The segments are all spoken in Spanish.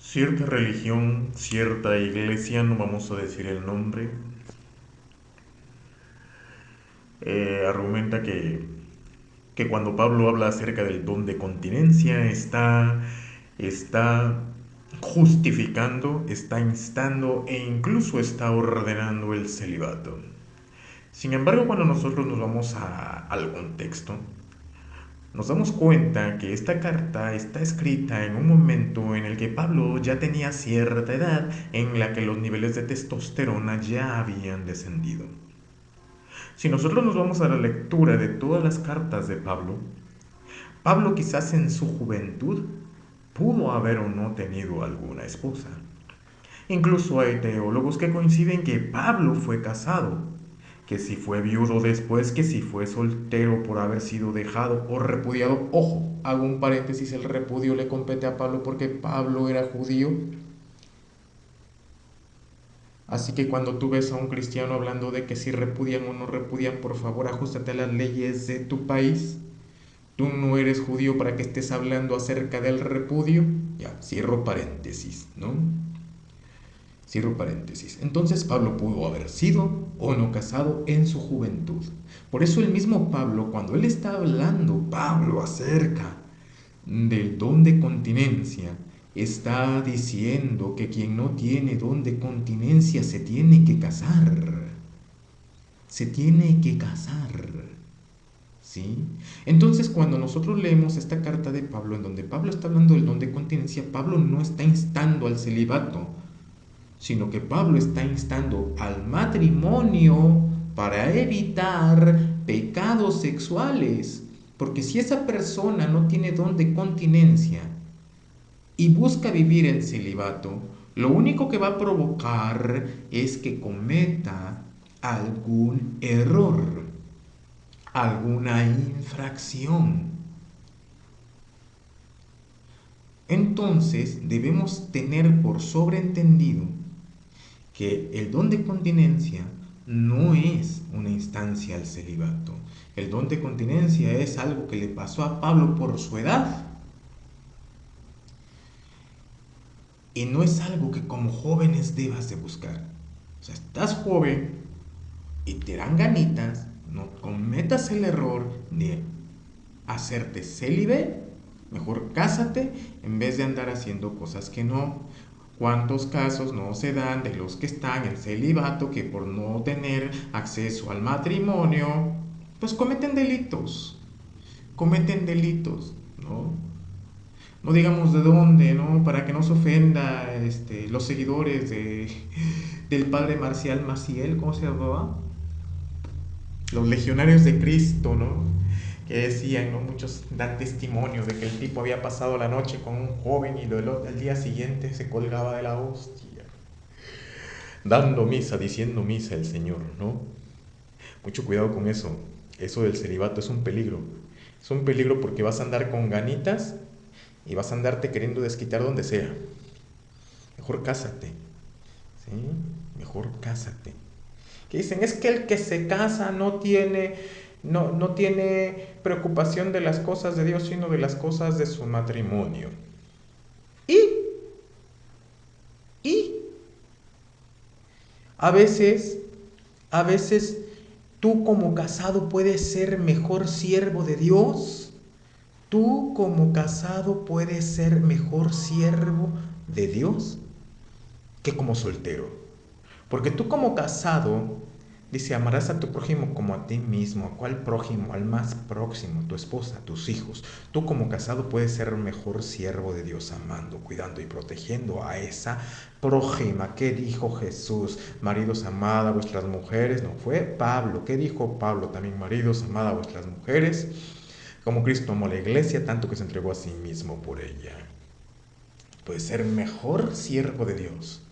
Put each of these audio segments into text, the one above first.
Cierta religión, cierta iglesia, no vamos a decir el nombre, argumenta que cuando Pablo habla acerca del don de continencia está justificando, está instando e incluso está ordenando el celibato. Sin embargo, cuando nosotros nos vamos al contexto, nos damos cuenta que esta carta está escrita en un momento en el que Pablo ya tenía cierta edad, en la que los niveles de testosterona ya habían descendido. Si nosotros nos vamos a la lectura de todas las cartas de Pablo, Pablo quizás en su juventud pudo haber o no tenido alguna esposa. Incluso hay teólogos que coinciden que Pablo fue casado, que si fue viudo después, que si fue soltero por haber sido dejado o repudiado. Ojo, hago un paréntesis, el repudio le compete a Pablo porque Pablo era judío. Así que cuando tú ves a un cristiano hablando de que si repudian o no repudian, por favor ajustate a las leyes de tu país. Tú no eres judío para que estés hablando acerca del repudio. Ya, cierro paréntesis, ¿no? Cierro paréntesis. Entonces Pablo pudo haber sido o no casado en su juventud. Por eso el mismo Pablo, cuando él está hablando, Pablo, acerca del don de continencia, está diciendo que quien no tiene don de continencia se tiene que casar. Se tiene que casar. ¿Sí? Entonces, cuando nosotros leemos esta carta de Pablo, en donde Pablo está hablando del don de continencia, Pablo no está instando al celibato, sino que Pablo está instando al matrimonio para evitar pecados sexuales. Porque si esa persona no tiene don de continencia y busca vivir en celibato, lo único que va a provocar es que cometa algún error, alguna infracción. Entonces debemos tener por sobreentendido que el don de continencia no es una instancia al celibato. El don de continencia es algo que le pasó a Pablo por su edad y no es algo que como jóvenes debas de buscar. O sea, estás joven y te dan ganitas, no cometas el error de hacerte célibe, mejor cásate en vez de andar haciendo cosas que no. ¿Cuántos casos no se dan de los que están en celibato que por no tener acceso al matrimonio, pues cometen delitos? Cometen delitos, ¿no? No digamos de dónde, ¿no? Para que no se ofenda los seguidores del padre Marcial Maciel, ¿cómo se llamaba? Los legionarios de Cristo, ¿no? Que decían, ¿no? Muchos dan testimonio de que el tipo había pasado la noche con un joven y al día siguiente se colgaba de la hostia, dando misa, diciendo misa el Señor, ¿no? Mucho cuidado con eso. Eso del celibato es un peligro. Es un peligro porque vas a andar con ganitas y vas a andarte queriendo desquitar donde sea. Mejor cásate, ¿sí? Mejor cásate. Que dicen, es que el que se casa no tiene preocupación de las cosas de Dios, sino de las cosas de su matrimonio. Y, y a veces, a veces tú como casado puedes ser mejor siervo de Dios. Tú como casado puedes ser mejor siervo de Dios que como soltero. Porque tú como casado, dice, amarás a tu prójimo como a ti mismo. ¿A cuál prójimo? Al más próximo, tu esposa, tus hijos. Tú como casado puedes ser un mejor siervo de Dios, amando, cuidando y protegiendo a esa prójima. ¿Qué dijo Jesús? Maridos, amad a vuestras mujeres. No fue Pablo. ¿Qué dijo Pablo? También, maridos, amad a vuestras mujeres, como Cristo amó a la iglesia, tanto que se entregó a sí mismo por ella. Puedes ser mejor siervo de Dios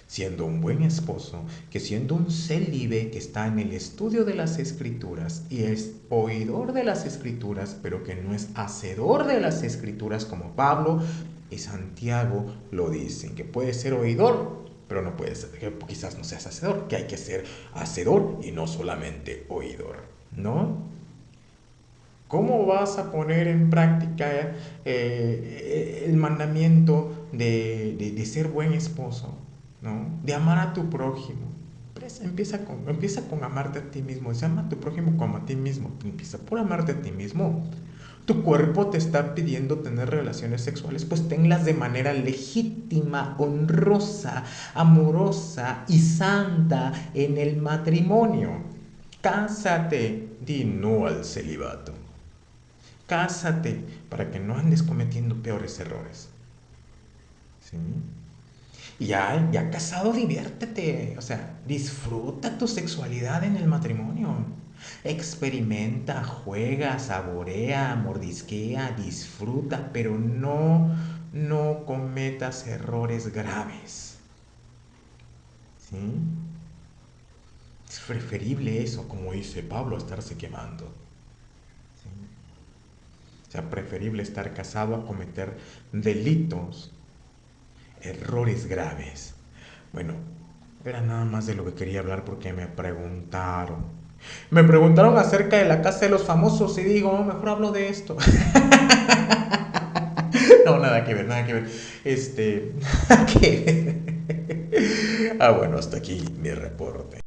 siendo un buen esposo que siendo un célibe que está en el estudio de las escrituras y es oidor de las escrituras, pero que no es hacedor de las escrituras como Pablo y Santiago lo dicen, que puede ser oidor, pero no puede ser, que quizás no seas hacedor, que hay que ser hacedor y no solamente oidor, ¿no? ¿Cómo vas a poner en práctica el mandamiento de ser buen esposo, ¿no? De amar a tu prójimo. Empieza con amarte a ti mismo. Se ama a tu prójimo como a ti mismo. Empieza por amarte a ti mismo. Tu cuerpo te está pidiendo tener relaciones sexuales, pues tenlas de manera legítima, honrosa, amorosa y santa en el matrimonio. Cásate, di no al celibato. Cásate para que no andes cometiendo peores errores. ¿Sí? Y ya casado, diviértete. O sea, disfruta tu sexualidad en el matrimonio. Experimenta, juega, saborea, mordisquea, disfruta, pero no cometas errores graves. ¿Sí? Es preferible eso, como dice Pablo, estarse quemando. ¿Sí? O sea, preferible estar casado a cometer delitos, errores graves. Bueno, era nada más de lo que quería hablar porque me preguntaron. Me preguntaron acerca de la casa de los famosos y digo, no, mejor hablo de esto. No, nada que ver, nada que ver. Nada que ver. Ah, bueno, hasta aquí mi reporte.